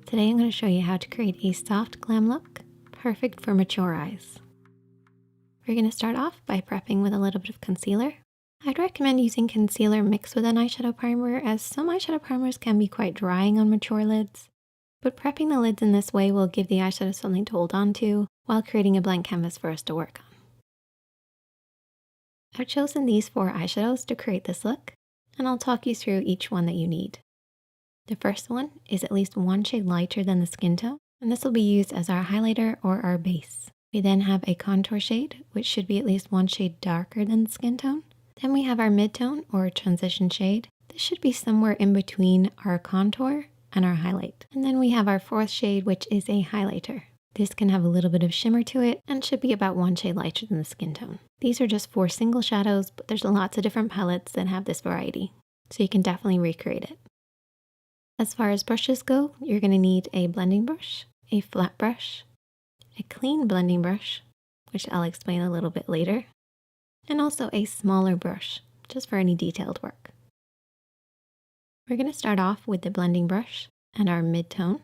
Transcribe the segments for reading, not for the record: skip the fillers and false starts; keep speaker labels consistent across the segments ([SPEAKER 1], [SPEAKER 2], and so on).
[SPEAKER 1] Today I'm going to show you how to create a soft glam look, perfect for mature eyes. We're going to start off by prepping with a little bit of concealer. I'd recommend using concealer mixed with an eyeshadow primer, as some eyeshadow primers can be quite drying on mature lids. But prepping the lids in this way will give the eyeshadow something to hold on to while creating a blank canvas for us to work on. I've chosen these 4 eyeshadows to create this look, and I'll talk you through each one that you need. The first one is at least 1 shade lighter than the skin tone, and this will be used as our highlighter or our base. We then have a contour shade, which should be at least 1 shade darker than the skin tone. Then we have our mid-tone or transition shade. This should be somewhere in between our contour and our highlight. And then we have our 4th shade, which is a highlighter. This can have a little bit of shimmer to it and should be about 1 shade lighter than the skin tone. These are just 4 single shadows, but there's lots of different palettes that have this variety, so you can definitely recreate it. As far as brushes go, you're going to need a blending brush, a flat brush, a clean blending brush, which I'll explain a little bit later, and also a smaller brush, just for any detailed work. We're going to start off with the blending brush and our mid-tone.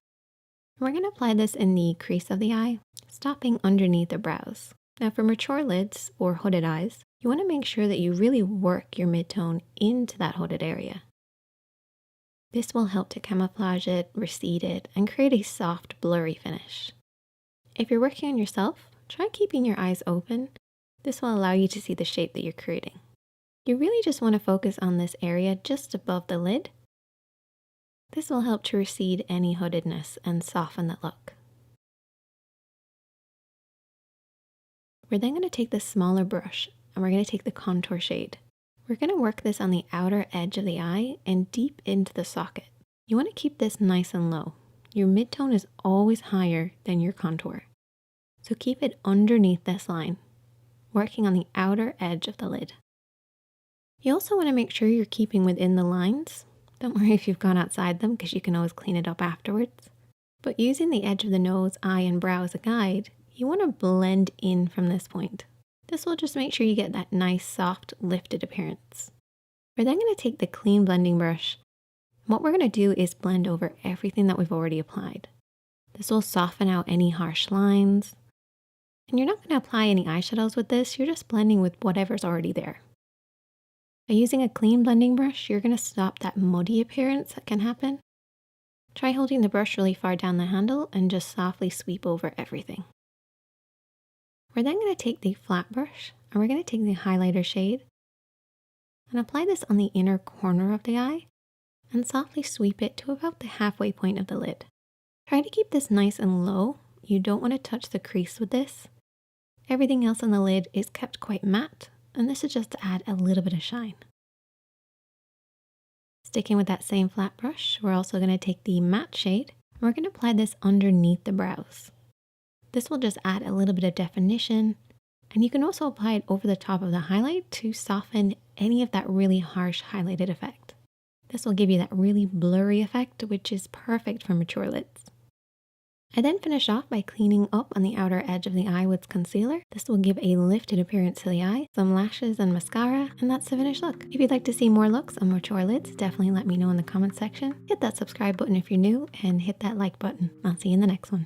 [SPEAKER 1] We're going to apply this in the crease of the eye, stopping underneath the brows. Now for mature lids or hooded eyes, you want to make sure that you really work your mid-tone into that hooded area. This will help to camouflage it, recede it, and create a soft, blurry finish. If you're working on yourself, try keeping your eyes open. This will allow you to see the shape that you're creating. You really just want to focus on this area just above the lid. This will help to recede any hoodedness and soften the look. We're then going to take this smaller brush and we're going to take the contour shade. We're going to work this on the outer edge of the eye and deep into the socket. You want to keep this nice and low. Your mid-tone is always higher than your contour, so keep it underneath this line, working on the outer edge of the lid. You also want to make sure you're keeping within the lines. Don't worry if you've gone outside them, because you can always clean it up afterwards. But using the edge of the nose, eye, and brow as a guide, you want to blend in from this point. This will just make sure you get that nice, soft, lifted appearance. We're then going to take the clean blending brush. What we're going to do is blend over everything that we've already applied. This will soften out any harsh lines. And you're not going to apply any eyeshadows with this, you're just blending with whatever's already there. By using a clean blending brush, you're going to stop that muddy appearance that can happen. Try holding the brush really far down the handle and just softly sweep over everything. We're then going to take the flat brush and we're going to take the highlighter shade and apply this on the inner corner of the eye and softly sweep it to about the halfway point of the lid. Try to keep this nice and low. You don't want to touch the crease with this. Everything else on the lid is kept quite matte, and this is just to add a little bit of shine. Sticking with that same flat brush, we're also going to take the matte shade and we're going to apply this underneath the brows. This will just add a little bit of definition, and you can also apply it over the top of the highlight to soften any of that really harsh highlighted effect. This will give you that really blurry effect, which is perfect for mature lids. I then finish off by cleaning up on the outer edge of the eye with concealer. This will give a lifted appearance to the eye, some lashes and mascara, and that's the finished look. If you'd like to see more looks on mature lids, definitely let me know in the comment section. Hit that subscribe button if you're new, and hit that like button. I'll see you in the next one.